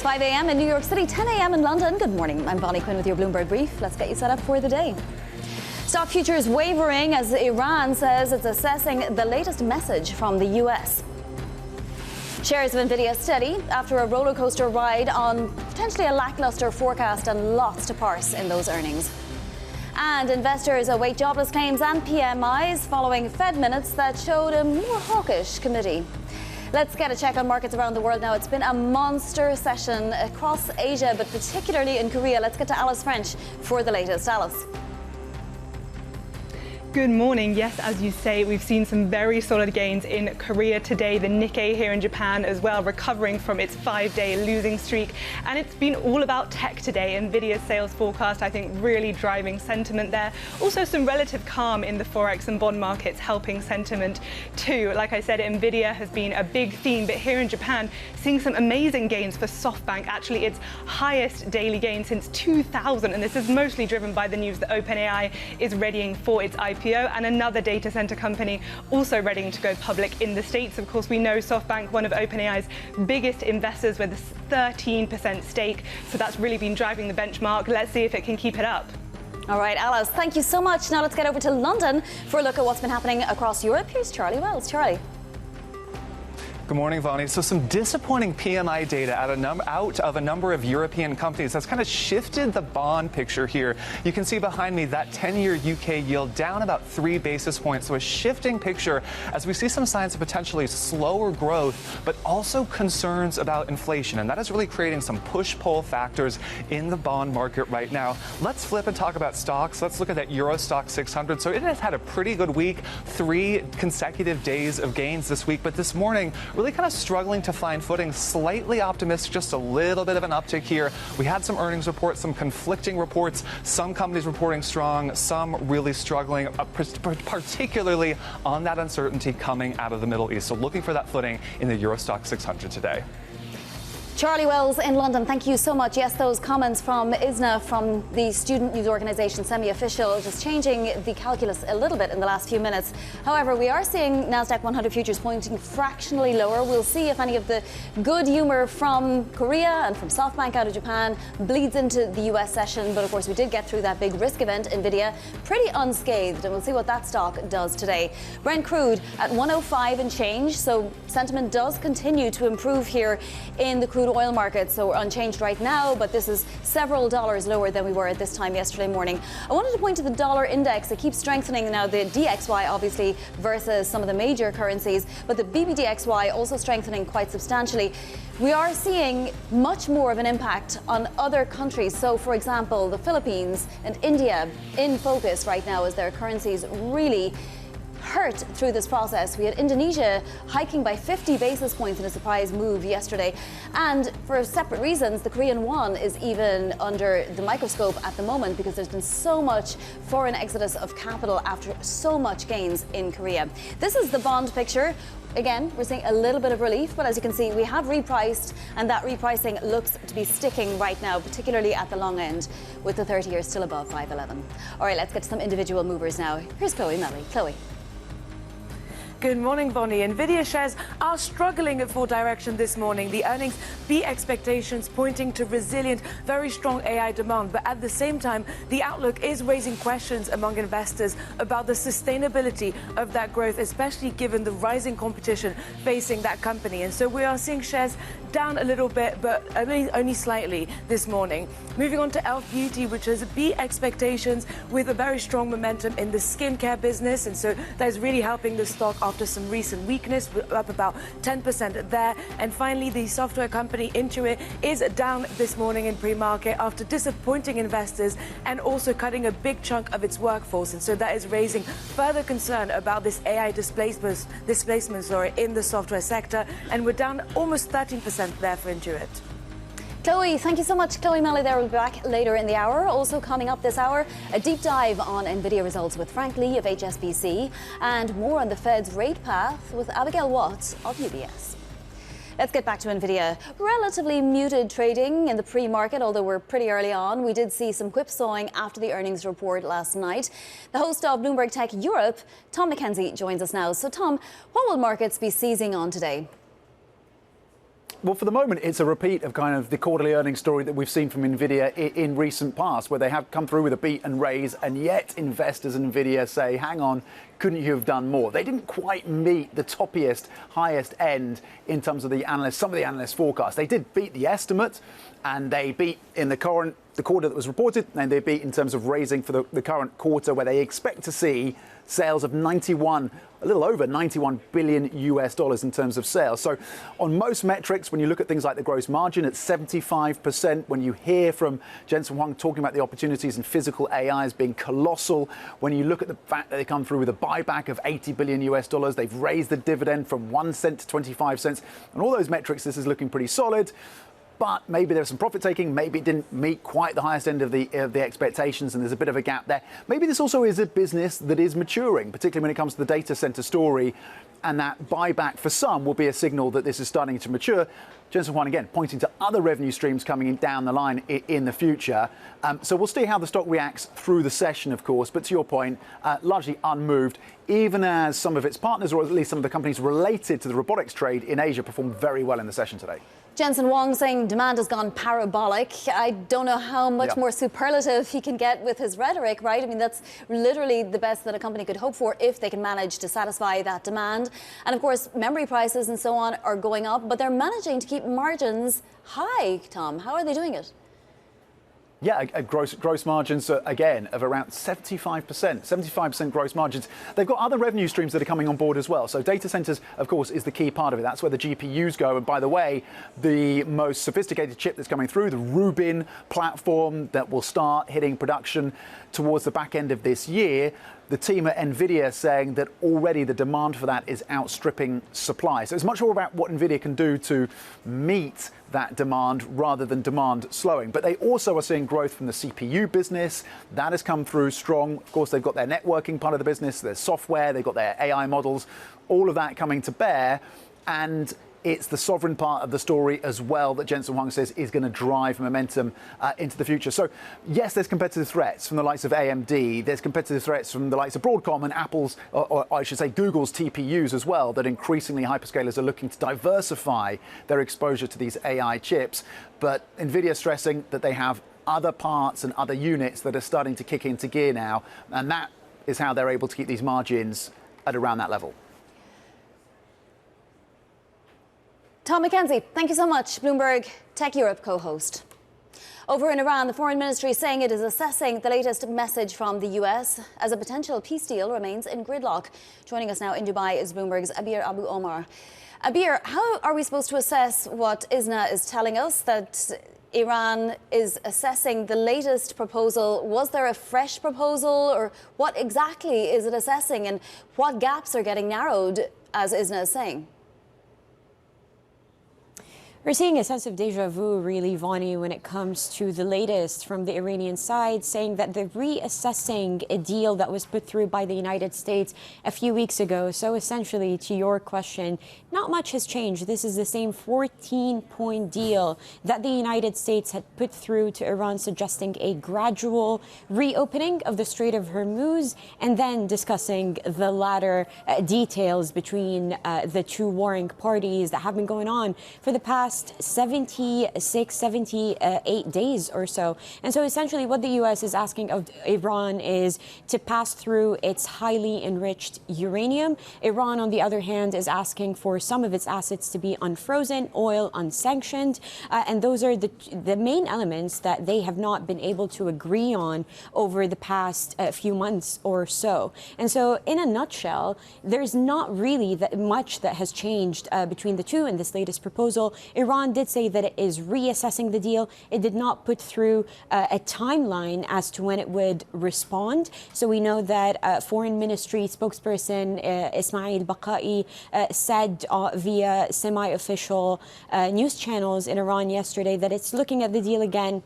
5 a.m. in New York City, 10 a.m. in London. Good morning. I'm Bonnie Quinn with your Bloomberg Brief. Let's get you set up for the day. Stock futures wavering as Iran says it's assessing the latest message from the US. Shares of Nvidia steady after a roller coaster ride on potentially a lackluster forecast and lots to parse in those earnings. And investors await jobless claims and PMIs following Fed minutes that showed a more hawkish committee. Let's get a check on markets around the world now. It's been a monster session across Asia, but particularly in Korea. Let's get to Alice French for the latest. Alice. Good morning. Yes, as you say, we've seen some very solid gains in Korea today. The Nikkei here in Japan as well, recovering from its 5-day losing streak. And it's been all about tech today. Nvidia's sales forecast, I think, really driving sentiment there. Also some relative calm in the Forex and bond markets, helping sentiment too. Like I said, Nvidia has been a big theme, but here in Japan, seeing some amazing gains for SoftBank, actually its highest daily gain since 2000. And this is mostly driven by the news that OpenAI is readying for its IPO. And another data center company also readying to go public in the States. Of course, we know SoftBank, one of OpenAI's biggest investors with a 13% stake. So that's really been driving the benchmark. Let's see if it can keep it up. All right, Alice, thank you so much. Now let's get over to London for a look at what's been happening across Europe. Here's Charlie Wells. Charlie. Good morning, Vonnie. So some disappointing PMI data out of a number of European companies that's kind of shifted the bond picture here. You can see behind me that 10-year UK yield down about 3 basis points. So a shifting picture as we see some signs of potentially slower growth, but also concerns about inflation. And that is really creating some push-pull factors in the bond market right now. Let's flip and talk about stocks. Let's look at that Euro Stock 600. So it has had a pretty good week, 3 consecutive days of gains this week. But this morning, really kind of struggling to find footing, slightly optimistic, just a little bit of an uptick here. We had some earnings reports, some conflicting reports, some companies reporting strong, some really struggling, particularly on that uncertainty coming out of the Middle East. So looking for that footing in the Euro Stock 600 today. Charlie Wells in London, thank you so much. Yes, those comments from ISNA, from the student news organisation, semi-official, just changing the calculus a little bit in the last few minutes. However, we are seeing Nasdaq 100 futures pointing fractionally lower. We'll see if any of the good humour from Korea and from SoftBank out of Japan bleeds into the US session. But of course, we did get through that big risk event, Nvidia, pretty unscathed, and we'll see what that stock does today. Brent crude at 105 and change, so sentiment does continue to improve here in the crude oil market. So we're unchanged right now, but this is several dollars lower than we were at this time yesterday morning. I wanted to point to the dollar index. It keeps strengthening now, the DXY obviously versus some of the major currencies, but the BBDXY also strengthening quite substantially. We are seeing much more of an impact on other countries. So for example, the Philippines and India in focus right now as their currencies really hurt through this process. We had Indonesia hiking by 50 basis points in a surprise move yesterday. And for separate reasons, the Korean won is even under the microscope at the moment because there's been so much foreign exodus of capital after so much gains in Korea. This is the bond picture. Again, we're seeing a little bit of relief, but as you can see, we have repriced, and that repricing looks to be sticking right now, particularly at the long end, with the 30-year still above 511. All right, let's get to some individual movers now. Here's Chloe Melly. Chloe. Good morning, Bonnie. Nvidia shares are struggling for direction this morning. The earnings beat expectations, pointing to resilient, very strong AI demand. But at the same time, the outlook is raising questions among investors about the sustainability of that growth, especially given the rising competition facing that company. And so we are seeing shares down a little bit, but only slightly this morning. Moving on to e.l.f. Beauty, which has beat expectations with a very strong momentum in the skincare business. And so that is really helping the stock after some recent weakness, up about 10% there. And finally, the software company Intuit is down this morning in pre-market after disappointing investors and also cutting a big chunk of its workforce. And so that is raising further concern about this AI displacement in the software sector. And we're down almost 13% there for Intuit. Chloe, thank you so much. Chloe Melly there will be back later in the hour. Also coming up this hour, a deep dive on Nvidia results with Frank Lee of HSBC and more on the Fed's rate path with Abigail Watt of UBS. Let's get back to Nvidia. Relatively muted trading in the pre-market, although we're pretty early on. We did see some whipsawing after the earnings report last night. The host of Bloomberg Tech Europe, Tom McKenzie, joins us now. So Tom, what will markets be seizing on today? Well, for the moment, it's a repeat of kind of the quarterly earnings story that we've seen from Nvidia in recent past, where they have come through with a beat and raise, and yet investors in Nvidia say, hang on, couldn't you have done more? They didn't quite meet the toppiest, highest end in terms of some of the analysts' forecasts. They did beat the estimate, and they beat in the quarter that was reported, and they beat in terms of raising for the current quarter, where they expect to see sales of a little over 91 billion US dollars in terms of sales. So on most metrics, when you look at things like the gross margin at 75%, when you hear from Jensen Huang talking about the opportunities in physical AI as being colossal, when you look at the fact that they come through with a buyback of 80 billion US dollars, they've raised the dividend from 1 cent to 25 cents, and all those metrics, this is looking pretty solid. But maybe there's some profit taking. Maybe it didn't meet quite the highest end of the expectations, and there's a bit of a gap there. Maybe this also is a business that is maturing, particularly when it comes to the data center story, and that buyback for some will be a signal that this is starting to mature. Jensen Huang again pointing to other revenue streams coming in down the line in the future. So we'll see how the stock reacts through the session, of course. But to your point, largely unmoved, even as some of its partners, or at least some of the companies related to the robotics trade in Asia, performed very well in the session today. Jensen Huang saying demand has gone parabolic. I don't know how much more superlative he can get with his rhetoric, right? I mean, that's literally the best that a company could hope for if they can manage to satisfy that demand. And of course, memory prices and so on are going up, but they're managing to keep margins high, Tom. How are they doing it? Yeah, gross margins, again, of around 75% gross margins. They've got other revenue streams that are coming on board as well. So data centers, of course, is the key part of it. That's where the GPUs go. And by the way, the most sophisticated chip that's coming through, the Rubin platform that will start hitting production towards the back end of this year, the team at Nvidia saying that already the demand for that is outstripping supply. So it's much more about what Nvidia can do to meet that demand rather than demand slowing. But they also are seeing growth from the CPU business. That has come through strong. Of course, they've got their networking part of the business, their software, they've got their AI models, all of that coming to bear. And it's the sovereign part of the story as well that Jensen Huang says is going to drive momentum into the future. So, yes, there's competitive threats from the likes of AMD. There's competitive threats from the likes of Broadcom and Apple's, or I should say Google's TPUs as well, that increasingly hyperscalers are looking to diversify their exposure to these AI chips. But Nvidia stressing that they have other parts and other units that are starting to kick into gear now. And that is how they're able to keep these margins at around that level. Tom McKenzie, thank you so much. Bloomberg Tech Europe co-host. Over in Iran, the foreign ministry is saying it is assessing the latest message from the US as a potential peace deal remains in gridlock. Joining us now in Dubai is Bloomberg's Abir Abu Omar. Abir, how are we supposed to assess what ISNA is telling us, that Iran is assessing the latest proposal? Was there a fresh proposal, or what exactly is it assessing, and what gaps are getting narrowed, as ISNA is saying? We're seeing a sense of deja vu, really, Vonnie, when it comes to the latest from the Iranian side, saying that they're reassessing a deal that was put through by the United States a few weeks ago. So essentially, to your question, not much has changed. This is the same 14-point deal that the United States had put through to Iran, suggesting a gradual reopening of the Strait of Hormuz, and then discussing the latter details between the two warring parties that have been going on for the past 78 days or so. And so essentially what the U.S. is asking of Iran is to pass through its highly enriched uranium. Iran, on the other hand, is asking for some of its assets to be unfrozen, oil unsanctioned. And those are the main elements that they have not been able to agree on over the past few months or so. And so in a nutshell, there's not really that much that has changed between the two in this latest proposal. Iran did say that it is reassessing the deal. It did not put through a timeline as to when it would respond. So we know that Foreign Ministry spokesperson Ismail Baqai said via semi-official news channels in Iran yesterday that it's looking at the deal again.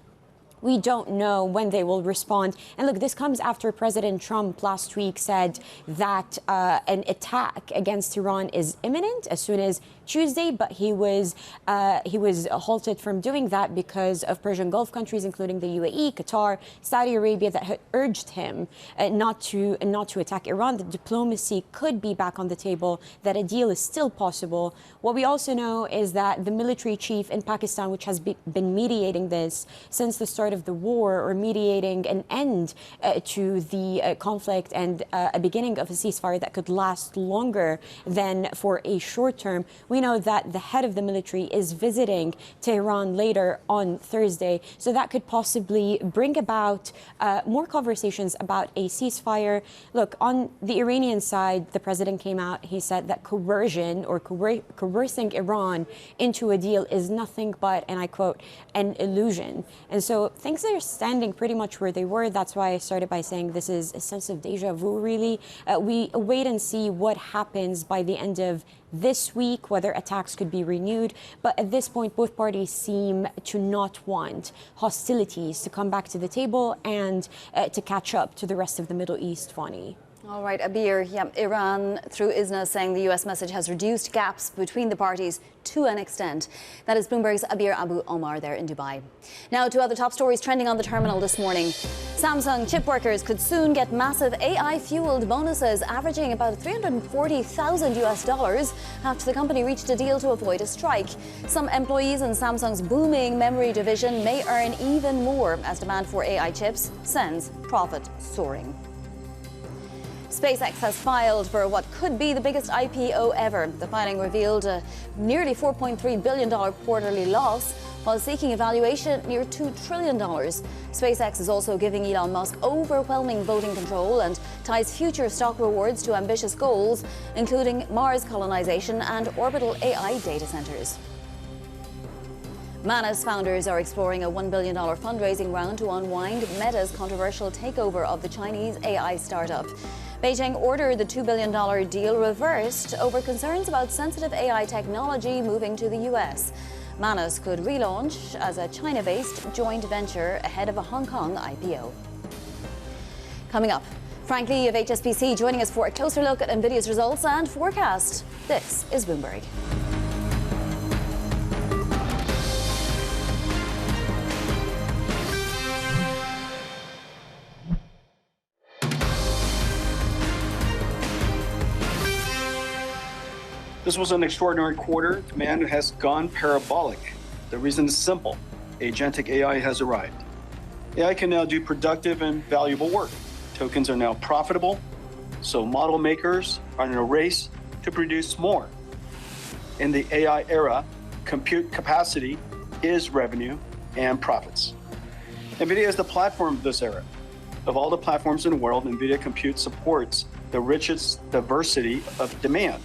We don't know when they will respond. And look, this comes after President Trump last week said that an attack against Iran is imminent as soon as Tuesday, but he was halted from doing that because of Persian Gulf countries, including the UAE, Qatar, Saudi Arabia, that had urged him not to attack Iran. That diplomacy could be back on the table, that a deal is still possible. What we also know is that the military chief in Pakistan, which has been mediating this since the start of the war, or mediating an end to the conflict and a beginning of a ceasefire that could last longer than for a short term. We know that the head of the military is visiting Tehran later on Thursday, so that could possibly bring about more conversations about a ceasefire. Look, on the Iranian side, the president came out, he said that coercion or coercing Iran into a deal is nothing but, and I quote, an illusion. And so things are standing pretty much where they were. That's why I started by saying this is a sense of deja vu, really. We wait and see what happens by the end of this week, whether attacks could be renewed. But at this point, both parties seem to not want hostilities to come back to the table and to catch up to the rest of the Middle East, Fani. All right, Abir, Iran, through ISNA, saying the U.S. message has reduced gaps between the parties to an extent. That is Bloomberg's Abir Abu Omar there in Dubai. Now to other top stories trending on the terminal this morning. Samsung chip workers could soon get massive AI-fueled bonuses averaging about $340,000 after the company reached a deal to avoid a strike. Some employees in Samsung's booming memory division may earn even more as demand for AI chips sends profit soaring. SpaceX has filed for what could be the biggest IPO ever. The filing revealed a nearly $4.3 billion quarterly loss while seeking a valuation near $2 trillion. SpaceX is also giving Elon Musk overwhelming voting control and ties future stock rewards to ambitious goals, including Mars colonization and orbital AI data centers. Mana's founders are exploring a $1 billion fundraising round to unwind Meta's controversial takeover of the Chinese AI startup. Beijing ordered the $2 billion deal reversed over concerns about sensitive AI technology moving to the U.S. Manas could relaunch as a China-based joint venture ahead of a Hong Kong IPO. Coming up, Frank Lee of HSBC joining us for a closer look at Nvidia's results and forecast. This is Bloomberg. This was an extraordinary quarter. Demand has gone parabolic. The reason is simple. Agentic AI has arrived. AI can now do productive and valuable work. Tokens are now profitable, so model makers are in a race to produce more. In the AI era, compute capacity is revenue and profits. NVIDIA is the platform of this era. Of all the platforms in the world, NVIDIA Compute supports the richest diversity of demand.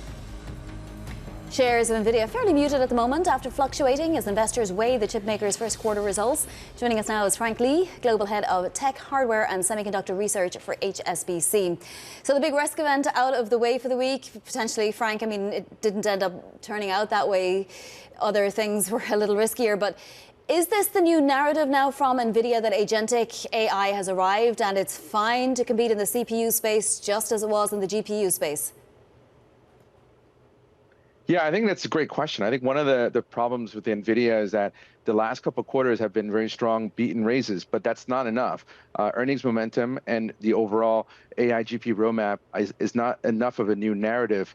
Shares of Nvidia fairly muted at the moment after fluctuating as investors weigh the chipmaker's first quarter results. Joining us now is Frank Lee, Global Head of Tech, Hardware and Semiconductor Research for HSBC. So the big risk event out of the way for the week, potentially, Frank, I mean, it didn't end up turning out that way. Other things were a little riskier, but is this the new narrative now from Nvidia that agentic AI has arrived and it's fine to compete in the CPU space just as it was in the GPU space? Yeah, I think that's a great question. I think one of the problems with NVIDIA is that the last couple of quarters have been very strong beat and raises, but that's not enough. Earnings momentum and the overall AI GPU roadmap is not enough of a new narrative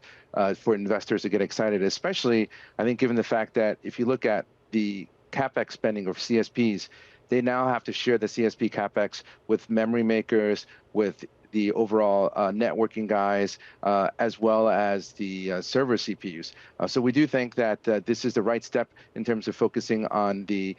for investors to get excited, especially, I think, given the fact that if you look at the CapEx spending of CSPs, they now have to share the CSP CapEx with memory makers, with the overall networking guys, as well as the server CPUs. So we do think that this is the right step in terms of focusing on the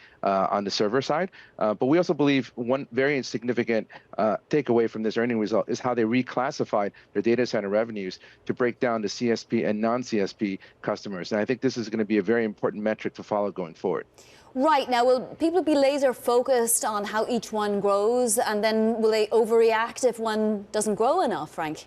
server side. But we also believe one very significant takeaway from this earning result is how they reclassified their data center revenues to break down the CSP and non-CSP customers. And I think this is going to be a very important metric to follow going forward. Right. Now, will people be laser focused on how each one grows, and then will they overreact if one doesn't grow enough, Frank?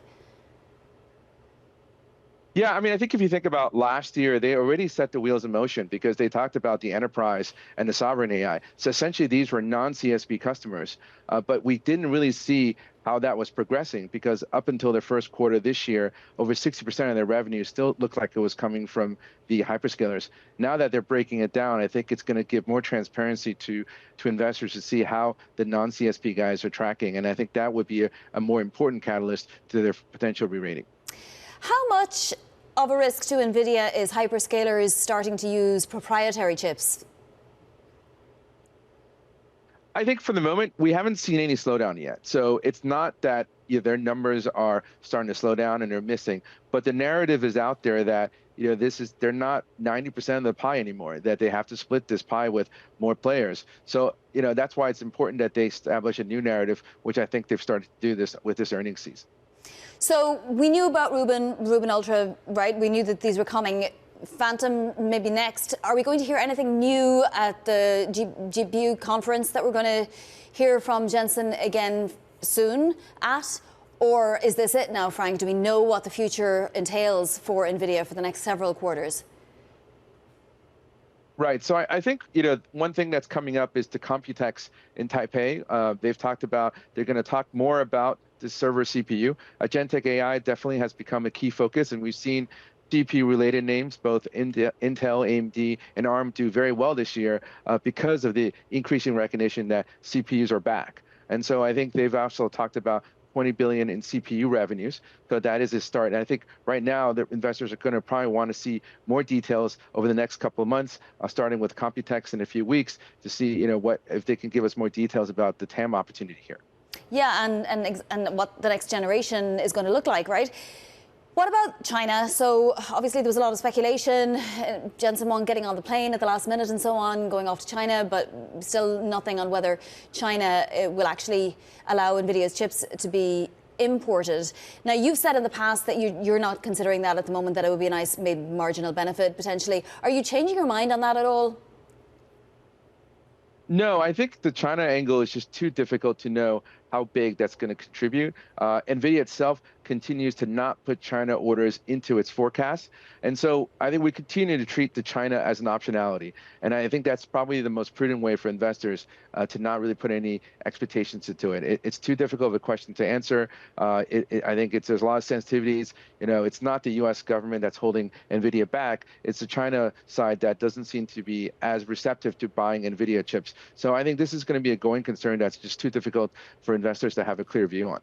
Yeah, I mean, I think if you think about last year, they already set the wheels in motion because they talked about the enterprise and the sovereign AI. So essentially, these were non-CSP customers, but we didn't really see how that was progressing because up until the first quarter this year, over 60% of their revenue still looked like it was coming from the hyperscalers. Now that they're breaking it down, I think it's going to give more transparency to investors to see how the non-CSP guys are tracking. And I think that would be a more important catalyst to their potential re-rating. How much of a risk to Nvidia is hyperscalers starting to use proprietary chips? I think for the moment, we haven't seen any slowdown yet. So it's not that their numbers are starting to slow down and they're missing, but the narrative is out there that they're not 90% of the pie anymore, that they have to split this pie with more players. So that's why it's important that they establish a new narrative, which I think they've started to do this with this earnings season. So we knew about Rubin Ultra, right? We knew that these were coming. Phantom maybe next. Are we going to hear anything new at the GPU conference that we're going to hear from Jensen again soon at? Or is this it now, Frank? Do we know what the future entails for Nvidia for the next several quarters? Right. So I think, one thing that's coming up is the Computex in Taipei. They've talked about, they're going to talk more about the server CPU. Agentic AI definitely has become a key focus, and we've seen CPU-related names, both Intel, AMD, and ARM do very well this year because of the increasing recognition that CPUs are back. And so I think they've also talked about 20 billion in CPU revenues. So that is a start. And I think right now the investors are going to probably want to see more details over the next couple of months, starting with Computex in a few weeks, to see what if they can give us more details about the TAM opportunity here. Yeah, and what the next generation is going to look like, right? What about China? So obviously there was a lot of speculation, Jensen Huang getting on the plane at the last minute and so on, going off to China, but still nothing on whether China will actually allow Nvidia's chips to be imported. Now, you've said in the past that you're not considering that at the moment, that it would be a nice, maybe marginal benefit potentially. Are you changing your mind on that at all? No, I think the China angle is just too difficult to know how big that's going to contribute. NVIDIA itself continues to not put China orders into its forecast. And so I think we continue to treat the China as an optionality. And I think that's probably the most prudent way for investors to not really put any expectations into it. It's too difficult of a question to answer. I think there's a lot of sensitivities. It's not the US government that's holding NVIDIA back. It's the China side that doesn't seem to be as receptive to buying NVIDIA chips. So I think this is going to be a going concern that's just too difficult for investors to have a clear view on.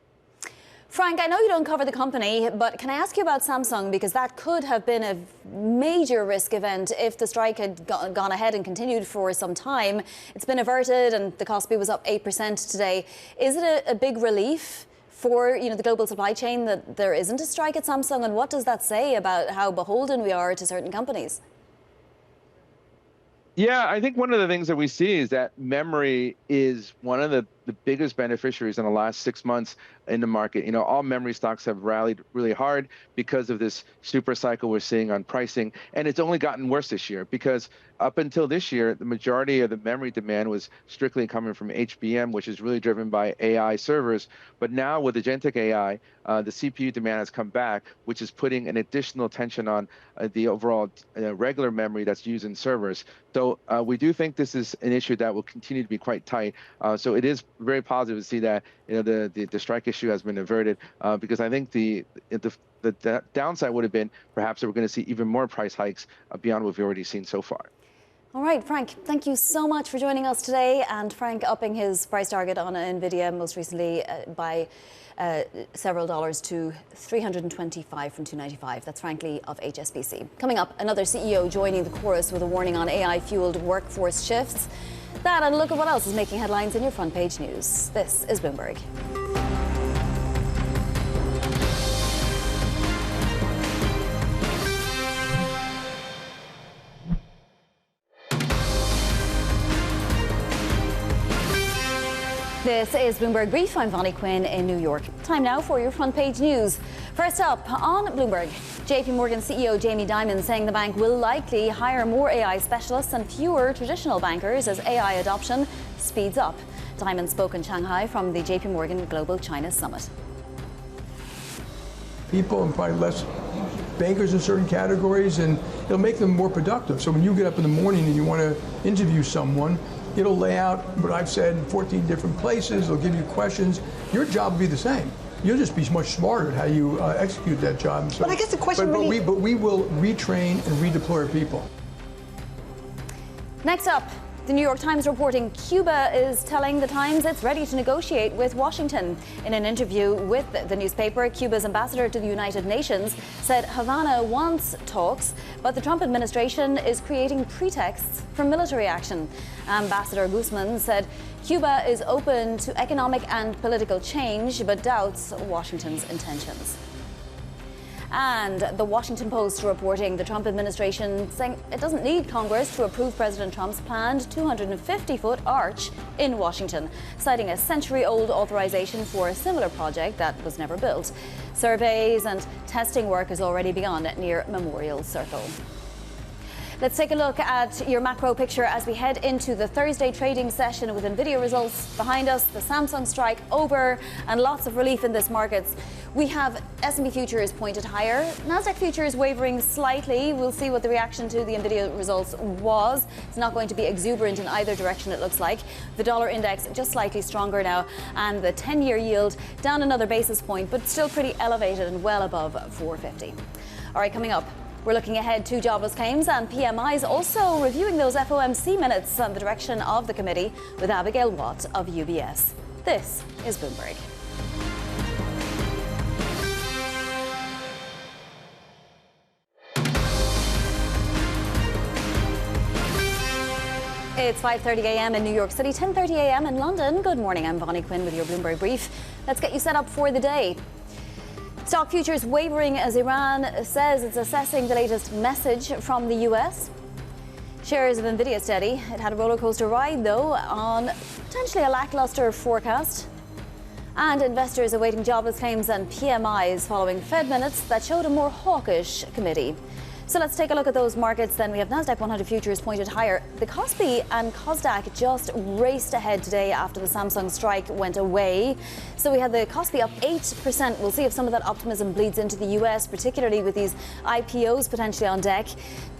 Frank, I know you don't cover the company, but can I ask you about Samsung? Because that could have been a major risk event if the strike had gone ahead and continued for some time. It's been averted and the Kospi was up 8% today. Is it a big relief for the global supply chain that there isn't a strike at Samsung? And what does that say about how beholden we are to certain companies? Yeah, I think one of the things that we see is that memory is one of the biggest beneficiaries in the last 6 months in the market. All memory stocks have rallied really hard because of this super cycle we're seeing on pricing. And it's only gotten worse this year because up until this year, the majority of the memory demand was strictly coming from HBM, which is really driven by AI servers. But now with agentic AI, the CPU demand has come back, which is putting an additional tension on the overall regular memory that's used in servers. So we do think this is an issue that will continue to be quite tight. So it is very positive to see that the strike issue has been averted because I think the downside would have been perhaps that we're going to see even more price hikes beyond what we've already seen so far. All right, Frank, thank you so much for joining us today. And Frank upping his price target on Nvidia most recently by several dollars to 325 from 295. That's Frank Lee of HSBC. Coming up, another CEO joining the chorus with a warning on AI-fueled workforce shifts. That and a look at what else is making headlines in your front page news. This is Bloomberg. This is Bloomberg Brief. I'm Vonnie Quinn in New York. Time now for your front page news. First up, on Bloomberg, JP Morgan CEO Jamie Dimon saying the bank will likely hire more AI specialists and fewer traditional bankers as AI adoption speeds up. Dimon spoke in Shanghai from the JP Morgan Global China Summit. People and probably less bankers in certain categories, and it'll make them more productive. So when you get up in the morning and you want to interview someone, it'll lay out what I've said in 14 different places. It'll give you questions. Your job will be the same. You'll just be much smarter at how you execute that job. So, but I guess the question but we will retrain and redeploy our people. Next up, the New York Times reporting Cuba is telling the Times it's ready to negotiate with Washington. In an interview with the newspaper, Cuba's ambassador to the United Nations said Havana wants talks, but the Trump administration is creating pretexts for military action. Ambassador Guzman said Cuba is open to economic and political change, but doubts Washington's intentions. And the Washington Post reporting the Trump administration saying it doesn't need Congress to approve President Trump's planned 250-foot arch in Washington, citing a century-old authorization for a similar project that was never built. Surveys and testing work has already begun near Memorial Circle. Let's take a look at your macro picture as we head into the Thursday trading session with Nvidia results behind us, the Samsung strike over, and lots of relief in this markets. We have S&P futures pointed higher, Nasdaq futures wavering slightly. We'll see what the reaction to the Nvidia results was. It's not going to be exuberant in either direction, it looks like. The dollar index just slightly stronger now, and the 10-year yield down another basis point, but still pretty elevated and well above 450. All right, coming up, we're looking ahead to jobless claims and PMIs, also reviewing those FOMC minutes and the direction of the committee with Abigail Watt of UBS. This is Bloomberg. It's 5:30 a.m. in New York City, 10:30 a.m. in London. Good morning, I'm Bonnie Quinn with your Bloomberg Brief. Let's get you set up for the day. Stock futures wavering as Iran says it's assessing the latest message from the US. Shares of Nvidia steady. It had a roller coaster ride, though, on potentially a lackluster forecast. And investors awaiting jobless claims and PMIs following Fed minutes that showed a more hawkish committee. So let's take a look at those markets then. We have Nasdaq 100 futures pointed higher. The Kospi and Kosdaq just raced ahead today after the Samsung strike went away. So we had the Kospi up 8%. We'll see if some of that optimism bleeds into the US, particularly with these IPOs potentially on deck.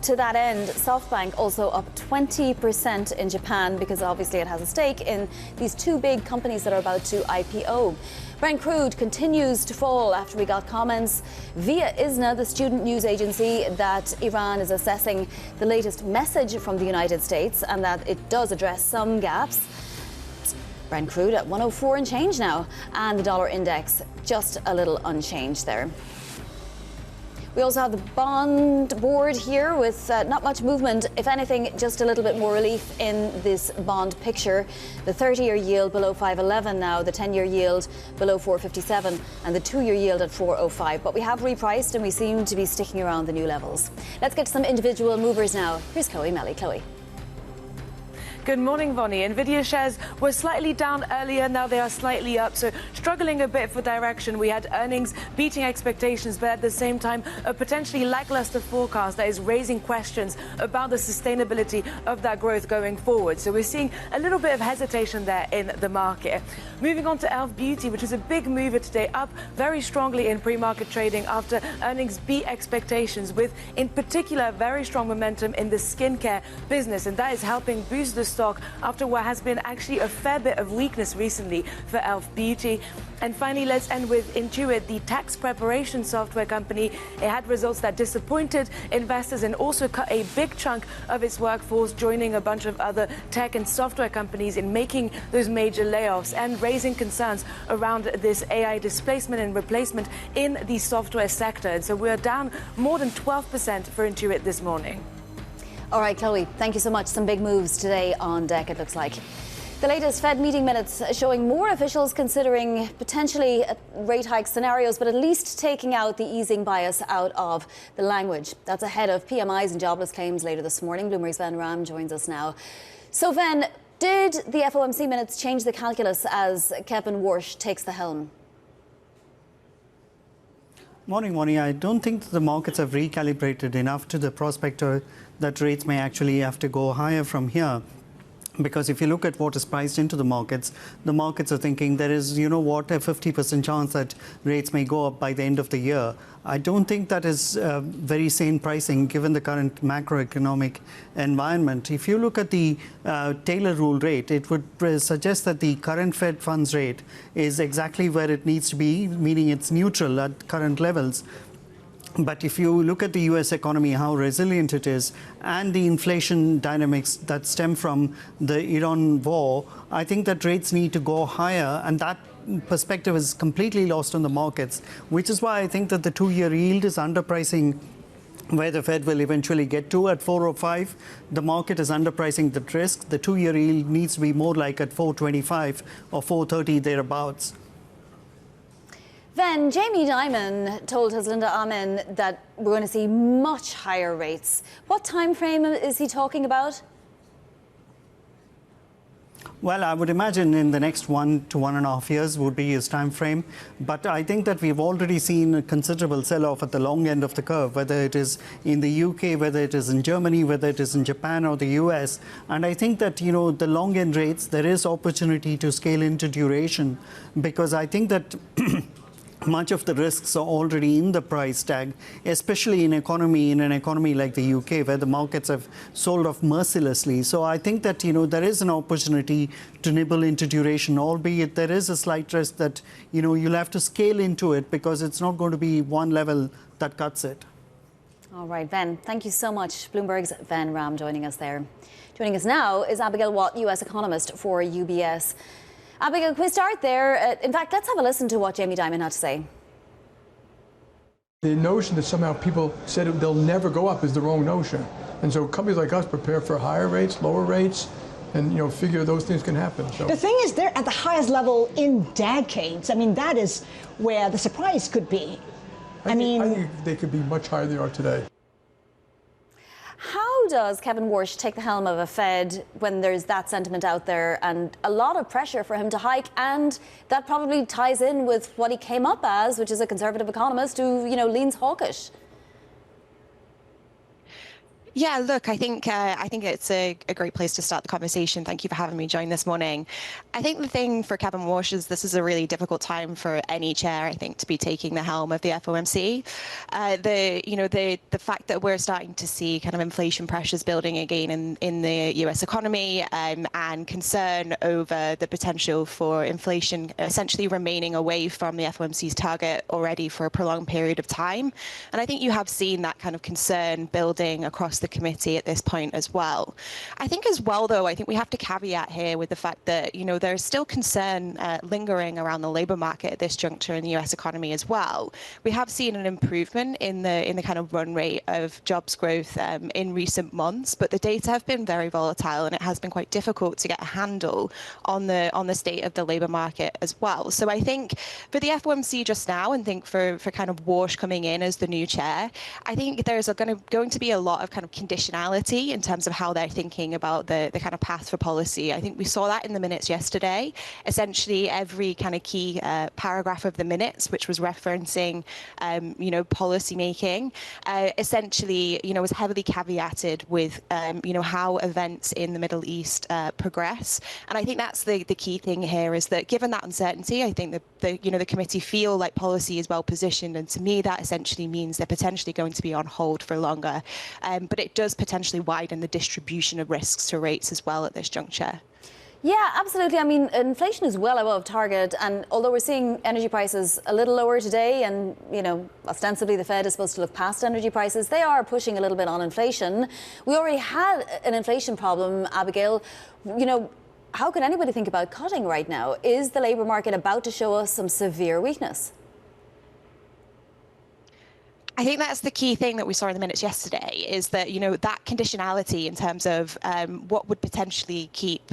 To that end, SoftBank also up 20% in Japan because obviously it has a stake in these two big companies that are about to IPO. Brent crude continues to fall after we got comments via ISNA, the student news agency, that Iran is assessing the latest message from the United States and that it does address some gaps. Brent crude at 104 and change now, and the dollar index just a little unchanged there. We also have the bond board here with not much movement. If anything, just a little bit more relief in this bond picture. The 30-year yield below 5.11 now, the 10-year yield below 4.57, and the 2-year yield at 4.05. But we have repriced and we seem to be sticking around the new levels. Let's get to some individual movers now. Here's Chloe Melly. Chloe. Good morning, Bonnie. Nvidia shares were slightly down earlier. Now they are slightly up, so struggling a bit for direction. We had earnings beating expectations, but at the same time, a potentially lackluster forecast that is raising questions about the sustainability of that growth going forward. So we're seeing a little bit of hesitation there in the market. Moving on to e.l.f. Beauty, which is a big mover today, up very strongly in pre-market trading after earnings beat expectations, with, in particular, very strong momentum in the skincare business, and that is helping boost the stock after what has been actually a fair bit of weakness recently for e.l.f. Beauty. And finally, let's end with Intuit, the tax preparation software company. It had results that disappointed investors and also cut a big chunk of its workforce, joining a bunch of other tech and software companies in making those major layoffs and raising concerns around this AI displacement and replacement in the software sector. And so we're down more than 12% for Intuit this morning. All right, Chloe, thank you so much. Some big moves today on deck, it looks like. The latest Fed meeting minutes showing more officials considering potentially rate hike scenarios, but at least taking out the easing bias out of the language. That's ahead of PMIs and jobless claims later this morning. Bloomberg's Van Ram joins us now. So, Van, did the FOMC minutes change the calculus as Kevin Warsh takes the helm? Morning, Moni. I don't think the markets have recalibrated enough to the prospect that rates may actually have to go higher from here. Because if you look at what is priced into the markets are thinking there is, you know what, a 50% chance that rates may go up by the end of the year. I don't think that is very sane pricing given the current macroeconomic environment. If you look at the Taylor rule rate, it would suggest that the current Fed funds rate is exactly where it needs to be, meaning it's neutral at current levels. But if you look at the US economy, how resilient it is, and the inflation dynamics that stem from the Iran war, I think that rates need to go higher, and that perspective is completely lost on the markets, which is why I think that the 2-year yield is underpricing where the Fed will eventually get to at 4 or 5. The market is underpricing the risk. The 2-year yield needs to be more like at 4.25 or 4.30 thereabouts. Then Jamie Dimon told his Linda Amin that we're going to see much higher rates. What time frame is he talking about? Well, I would imagine in the next 1 to 1.5 years would be his time frame. But I think that we've already seen a considerable sell-off at the long end of the curve, whether it is in the UK, whether it is in Germany, whether it is in Japan or the US. And I think that, you know, the long end rates, there is opportunity to scale into duration, because I think that much of the risks are already in the price tag, especially in an economy like the UK, where the markets have sold off mercilessly. So I think that, you know, there is an opportunity to nibble into duration, albeit there is a slight risk that, you know, you'll have to scale into it because it's not going to be one level that cuts it. All right, Ben, thank you so much. Bloomberg's Ben Ram joining us there. Joining us now is Abigail Watt, US economist for UBS. Abigail, can we start there? In fact, let's have a listen to what Jamie Dimon had to say. The notion that somehow people said they'll never go up is the wrong notion. And so companies like us prepare for higher rates, lower rates, and, you know, figure those things can happen. So. The thing is, they're at the highest level in decades. I mean, that is where the surprise could be. I think they could be much higher than they are today. How does Kevin Warsh take the helm of a Fed when there's that sentiment out there and a lot of pressure for him to hike? And that probably ties in with what he came up as, which is a conservative economist who, you know, leans hawkish. Yeah, look, I think it's a great place to start the conversation. Thank you for having me join this morning. I think the thing for Kevin Warsh is this is a really difficult time for any chair, I think, to be taking the helm of the FOMC. The fact that we're starting to see kind of inflation pressures building again in the US economy, and concern over the potential for inflation essentially remaining away from the FOMC's target already for a prolonged period of time. And I think you have seen that kind of concern building across the committee at this point as well. I think as well, though, I think we have to caveat here with the fact that, you know, there's still concern lingering around the labor market at this juncture in the US economy as well. We have seen an improvement in the kind of run rate of jobs growth in recent months, but the data have been very volatile and it has been quite difficult to get a handle on the state of the labor market as well. So I think for the FOMC just now, and think for kind of Warsh coming in as the new chair, I think there's going to be a lot of kind of conditionality in terms of how they're thinking about the kind of path for policy. I think we saw that in the minutes yesterday. Essentially, every kind of key paragraph of the minutes, which was referencing, policy making, essentially, was heavily caveated with, how events in the Middle East progress. And I think that's the key thing here is that given that uncertainty, I think the committee feel like policy is well positioned. And to me, that essentially means they're potentially going to be on hold for longer. But it does potentially widen the distribution of risks to rates as well at this juncture. Yeah, absolutely. I mean, inflation is well above target. And although we're seeing energy prices a little lower today and, ostensibly the Fed is supposed to look past energy prices, they are pushing a little bit on inflation. We already had an inflation problem, Abigail. How can anybody think about cutting right now? Is the labour market about to show us some severe weakness? I think that's the key thing that we saw in the minutes yesterday is that, that conditionality in terms of what would potentially keep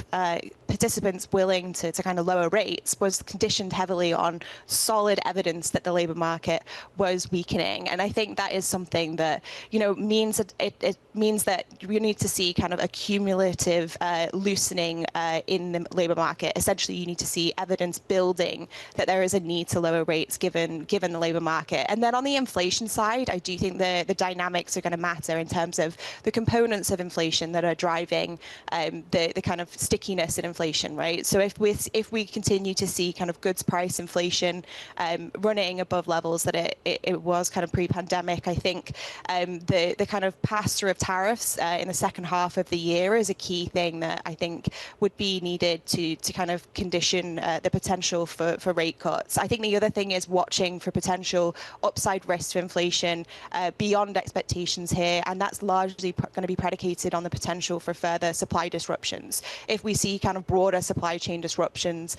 participants willing to kind of lower rates was conditioned heavily on solid evidence that the labour market was weakening. And I think that is something that, means that it means that we need to see kind of a cumulative loosening in the labour market. Essentially, you need to see evidence building that there is a need to lower rates given the labour market. And then on the inflation side, side, I do think the dynamics are going to matter in terms of the components of inflation that are driving the kind of stickiness in inflation, right? So if we continue to see kind of goods price inflation running above levels that it was kind of pre-pandemic, I think the kind of pass-through of tariffs in the second half of the year is a key thing that I think would be needed to kind of condition the potential for rate cuts. I think the other thing is watching for potential upside risks to inflation beyond expectations here, and that's largely going to be predicated on the potential for further supply disruptions. If we see kind of broader supply chain disruptions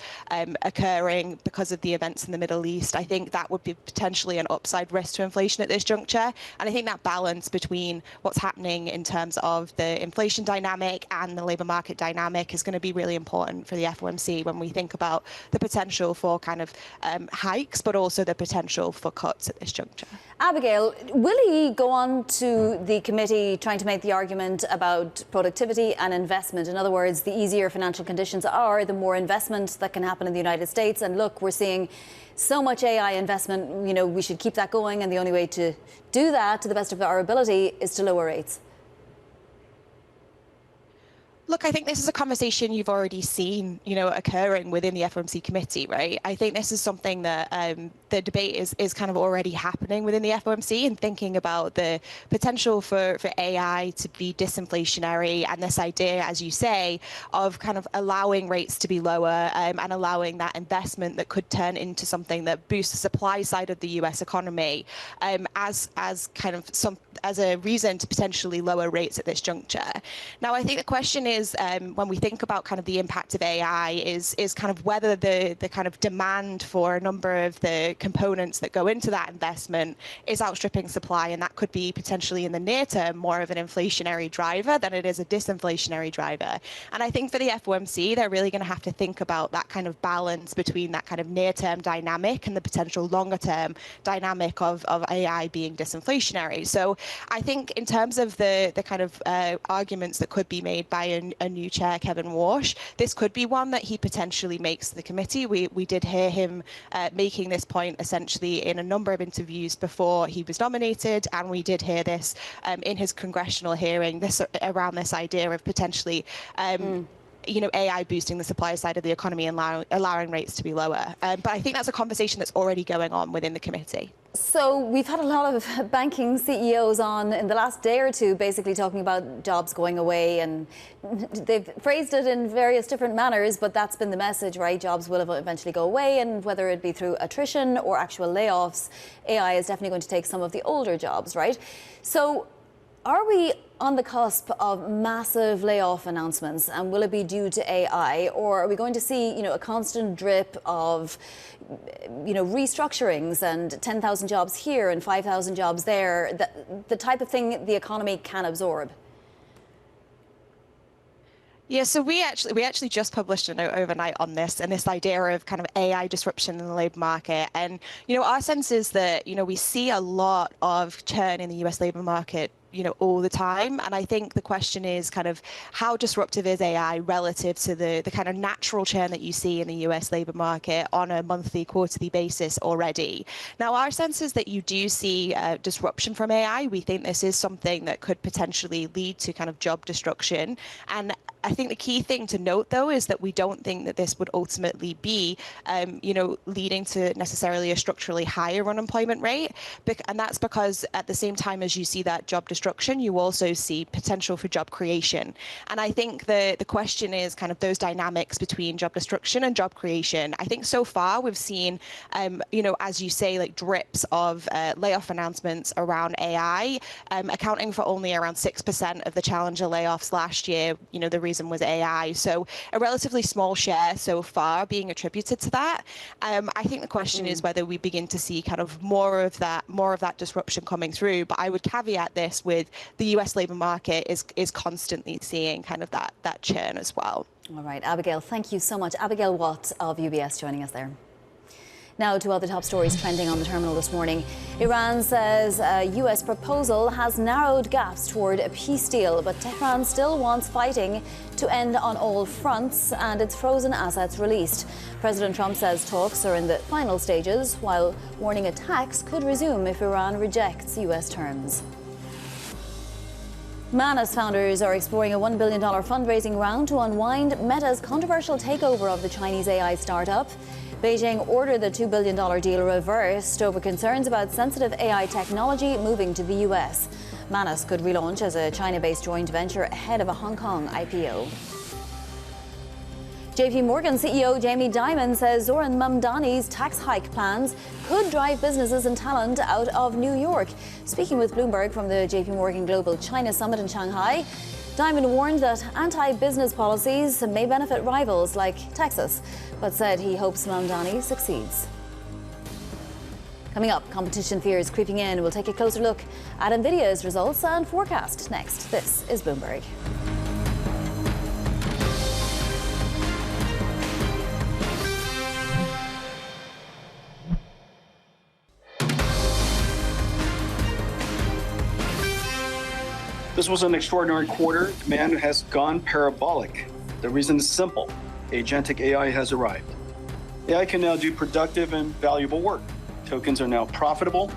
occurring because of the events in the Middle East, I think that would be potentially an upside risk to inflation at this juncture. And I think that balance between what's happening in terms of the inflation dynamic and the labour market dynamic is going to be really important for the FOMC when we think about the potential for kind of hikes, but also the potential for cuts at this juncture. Abigail, will he go on to the committee trying to make the argument about productivity and investment? In other words, the easier financial conditions are, the more investment that can happen in the United States. And look, we're seeing so much AI investment, you know, we should keep that going. And the only way to do that, to the best of our ability, is to lower rates. Look, I think this is a conversation you've already seen, you know, occurring within the FOMC committee, right? I think this is something that the debate is kind of already happening within the FOMC, and thinking about the potential for AI to be disinflationary, and this idea, as you say, of kind of allowing rates to be lower and allowing that investment that could turn into something that boosts the supply side of the US economy as kind of as a reason to potentially lower rates at this juncture. Now, I think the question is, when we think about kind of the impact of AI is kind of whether the kind of demand for a number of the components that go into that investment is outstripping supply, and that could be potentially in the near term more of an inflationary driver than it is a disinflationary driver. And I think for the FOMC, they're really going to have to think about that kind of balance between that kind of near-term dynamic and the potential longer-term dynamic of AI being disinflationary. So I think in terms of the kind of arguments that could be made by a new chair, Kevin Warsh, this could be one that he potentially makes to the committee. We did hear him making this point essentially in a number of interviews before he was nominated, and we did hear this in his congressional hearing around this idea of potentially you know, AI boosting the supply side of the economy and allowing rates to be lower. But I think that's a conversation that's already going on within the committee. So we've had a lot of banking CEOs on in the last day or two basically talking about jobs going away, and they've phrased it in various different manners, but that's been the message, right? Jobs will eventually go away, and whether it be through attrition or actual layoffs, AI is definitely going to take some of the older jobs, right? So are we on the cusp of massive layoff announcements, and will it be due to AI, or are we going to see, you know, a constant drip of, you know, restructurings and 10,000 jobs here and 5,000 jobs there, the type of thing the economy can absorb? Yeah, so we actually just published a note overnight on this, and this idea of kind of AI disruption in the labour market. And, you know, our sense is that, you know, we see a lot of churn in the US labour market, you know, all the time. And I think the question is kind of how disruptive is AI relative to the kind of natural churn that you see in the US labour market on a monthly, quarterly basis already. Now, our sense is that you do see disruption from AI. We think this is something that could potentially lead to kind of job destruction. And I think the key thing to note, though, is that we don't think that this would ultimately be, you know, leading to necessarily a structurally higher unemployment rate. And that's because at the same time as you see that job destruction, you also see potential for job creation. And I think the question is kind of those dynamics between job destruction and job creation. I think so far we've seen, you know, as you say, like drips of layoff announcements around AI, accounting for only around 6% of the challenger layoffs last year. You know, the reason was AI. So a relatively small share so far being attributed to that. I think the question is whether we begin to see kind of more of that disruption coming through. But I would caveat this with the US labour market is constantly seeing kind of that churn as well. All right, Abigail, thank you so much. Abigail Watt of UBS joining us there. Now to other top stories trending on the terminal this morning. Iran says a US proposal has narrowed gaps toward a peace deal, but Tehran still wants fighting to end on all fronts and its frozen assets released. President Trump says talks are in the final stages, while warning attacks could resume if Iran rejects US terms. Manus founders are exploring a $1 billion fundraising round to unwind Meta's controversial takeover of the Chinese AI startup. Beijing ordered the $2 billion deal reversed over concerns about sensitive AI technology moving to the US. Manus could relaunch as a China-based joint venture ahead of a Hong Kong IPO. JP Morgan CEO Jamie Dimon says Zoran Mamdani's tax hike plans could drive businesses and talent out of New York. Speaking with Bloomberg from the JP Morgan Global China Summit in Shanghai, Dimon warned that anti-business policies may benefit rivals like Texas, but said he hopes Mamdani succeeds. Coming up, competition fears creeping in. We'll take a closer look at Nvidia's results and forecast next. This is Bloomberg. This was an extraordinary quarter. Demand has gone parabolic. The reason is simple. Agentic AI has arrived. AI can now do productive and valuable work. Tokens are now profitable,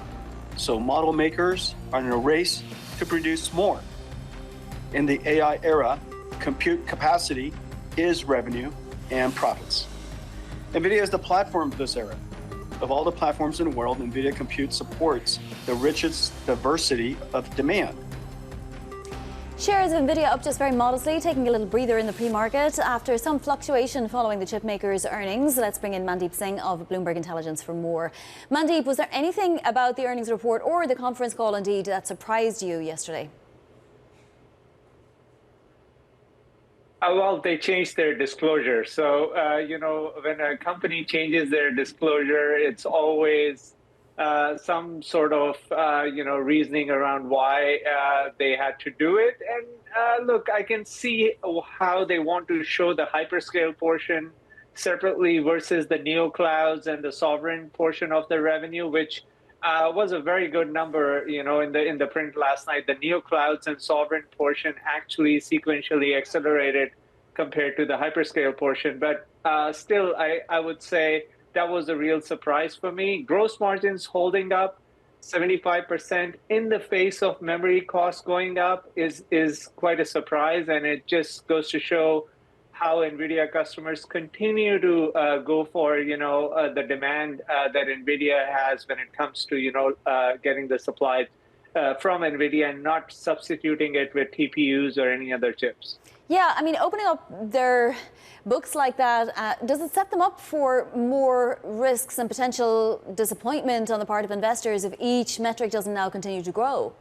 so model makers are in a race to produce more. In the AI era, compute capacity is revenue and profits. Nvidia is the platform of this era. Of all the platforms in the world, Nvidia Compute supports the richest diversity of demand. Shares of Nvidia up just very modestly, taking a little breather in the pre-market after some fluctuation following the chipmaker's earnings. Let's bring in Mandeep Singh of Bloomberg Intelligence for more. Mandeep, was there anything about the earnings report or the conference call indeed that surprised you yesterday? Well, they changed their disclosure. So, when a company changes their disclosure, it's always some sort of, reasoning around why they had to do it. And look, I can see how they want to show the hyperscale portion separately versus the neoclouds and the sovereign portion of the revenue, which was a very good number, in the print last night. The neoclouds and sovereign portion actually sequentially accelerated compared to the hyperscale portion. But still, I would say that was a real surprise for me. Gross margins holding up 75% in the face of memory costs going up is quite a surprise. And it just goes to show how NVIDIA customers continue to go for, the demand that NVIDIA has when it comes to, getting the supply from NVIDIA and not substituting it with TPUs or any other chips. Yeah, I mean, opening up their books like that, does it set them up for more risks and potential disappointment on the part of investors if each metric doesn't now continue to grow?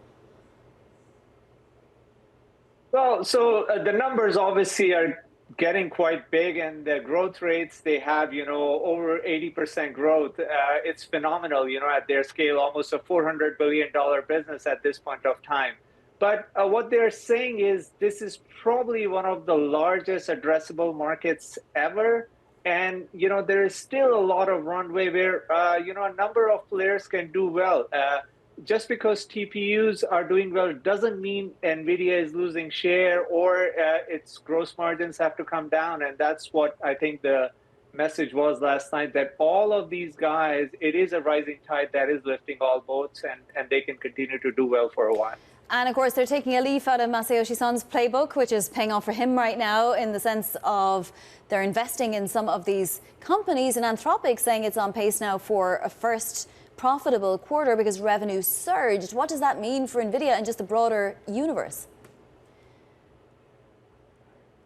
Well, so the numbers obviously are getting quite big, and the growth rates they have, over 80% growth. It's phenomenal, at their scale, almost a $400 billion business at this point of time. But what they're saying is this is probably one of the largest addressable markets ever. And, there is still a lot of runway where, a number of players can do well. Just because TPUs are doing well doesn't mean NVIDIA is losing share or its gross margins have to come down. And that's what I think the message was last night, that all of these guys, it is a rising tide that is lifting all boats, and they can continue to do well for a while. And of course, they're taking a leaf out of Masayoshi Son's playbook, which is paying off for him right now in the sense of they're investing in some of these companies. And Anthropic saying it's on pace now for a first profitable quarter because revenue surged. What does that mean for NVIDIA and just the broader universe?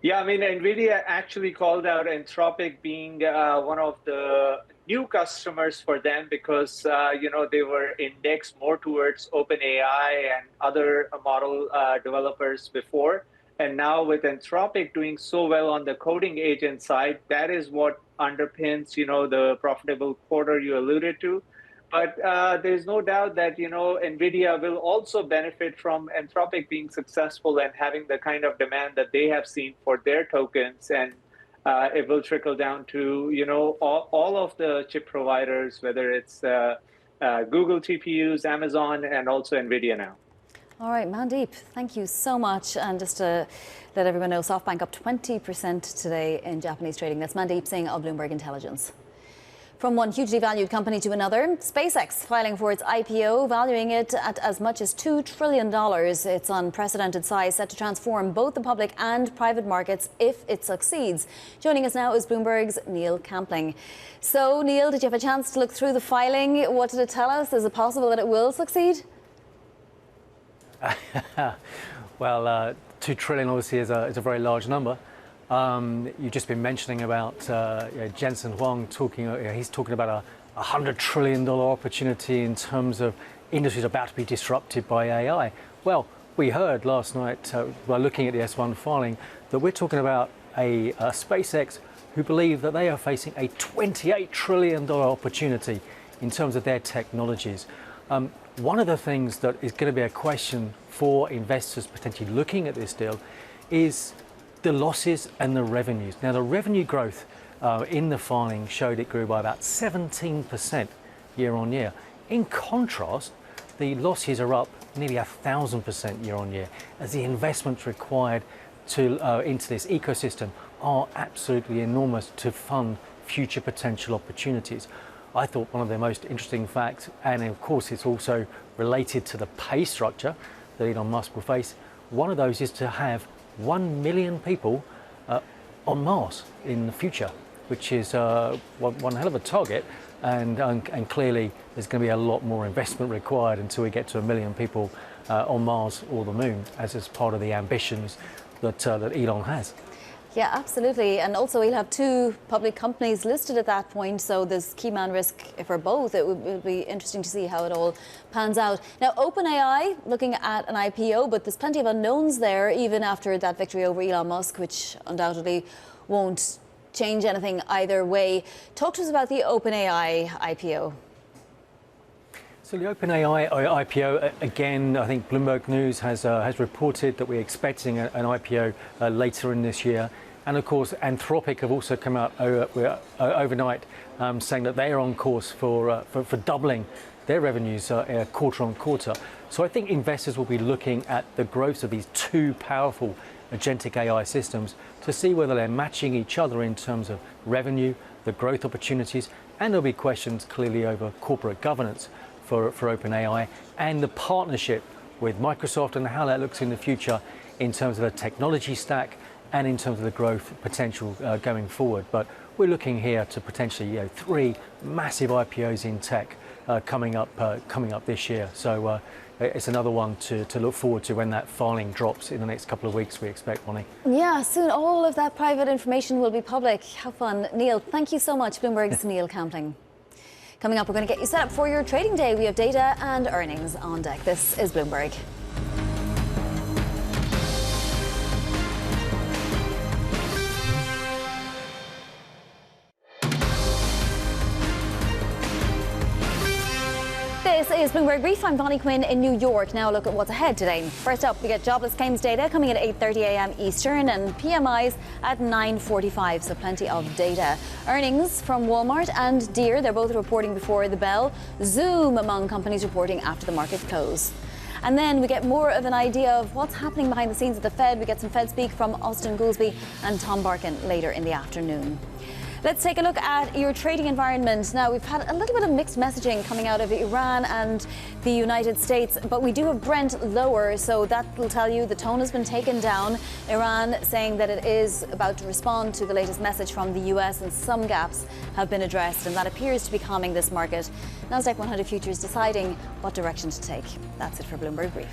Yeah, I mean, NVIDIA actually called out Anthropic being one of the new customers for them because, they were indexed more towards OpenAI and other model developers before. And now with Anthropic doing so well on the coding agent side, that is what underpins, the profitable quarter you alluded to. But there's no doubt that, NVIDIA will also benefit from Anthropic being successful and having the kind of demand that they have seen for their tokens. And it will trickle down to, all of the chip providers, whether it's Google TPUs, Amazon, and also Nvidia now. All right, Mandeep, thank you so much. And just to let everyone know, SoftBank up 20% today in Japanese trading. That's Mandeep Singh of Bloomberg Intelligence. From one hugely valued company to another, SpaceX filing for its IPO, valuing it at as much as $2 trillion. Its unprecedented size set to transform both the public and private markets if it succeeds. Joining us now is Bloomberg's Neil Campling. So, Neil, did you have a chance to look through the filing? What did it tell us? Is it possible that it will succeed? Well, 2 trillion obviously is a very large number. You've just been mentioning about Jensen Huang talking. He's talking about a $100 trillion opportunity in terms of industries about to be disrupted by AI. Well, we heard last night by looking at the S1 filing that we're talking about a SpaceX who believe that they are facing a $28 trillion opportunity in terms of their technologies. One of the things that is going to be a question for investors potentially looking at this deal is the losses and the revenues. Now, the revenue growth in the filing showed it grew by about 17% year on year. In contrast, the losses are up nearly 1,000% year on year, as the investments required into this ecosystem are absolutely enormous to fund future potential opportunities. I thought one of the most interesting facts, and of course it's also related to the pay structure that Elon Musk will face, one of those is to have 1 million people on Mars in the future, which is one hell of a target, and clearly there's going to be a lot more investment required until we get to 1 million people on Mars or the Moon, as is part of the ambitions that Elon has. Yeah, absolutely. And also we'll have 2 public companies listed at that point, so there's key man risk for both. It would be interesting to see how it all pans out. Now, OpenAI looking at an IPO, but there's plenty of unknowns there, even after that victory over Elon Musk, which undoubtedly won't change anything either way. Talk to us about the OpenAI IPO. So the OpenAI IPO, again, I think Bloomberg News has reported that we're expecting an IPO later in this year. And of course, Anthropic have also come out overnight saying that they are on course for doubling their revenues quarter on quarter. So I think investors will be looking at the growth of these 2 powerful agentic AI systems to see whether they're matching each other in terms of revenue, the growth opportunities, and there'll be questions clearly over corporate governance for OpenAI and the partnership with Microsoft and how that looks in the future in terms of the technology stack and in terms of the growth potential going forward. But we're looking here to potentially 3 massive IPOs in tech coming up this year. So it's another one to look forward to when that filing drops in the next couple of weeks, we expect, Bonnie. Yeah, soon all of that private information will be public. How fun. Neil, thank you so much. Bloomberg's Neil Campling. Coming up, we're going to get you set up for your trading day. We have data and earnings on deck. This is Bloomberg. This is Bloomberg Brief. I'm Bonnie Quinn in New York. Now look at what's ahead today. First up, we get jobless claims data coming at 8:30 a.m. Eastern and PMIs at 9:45, so plenty of data. Earnings from Walmart and Deere, they're both reporting before the bell. Zoom among companies reporting after the market close. And then we get more of an idea of what's happening behind the scenes at the Fed. We get some Fed speak from Austin Goolsbee and Tom Barkin later in the afternoon. Let's take a look at your trading environment. Now, we've had a little bit of mixed messaging coming out of Iran and the United States, but we do have Brent lower, so that will tell you the tone has been taken down. Iran saying that it is about to respond to the latest message from the US, and some gaps have been addressed, and that appears to be calming this market. Nasdaq 100 futures deciding what direction to take. That's it for Bloomberg Brief.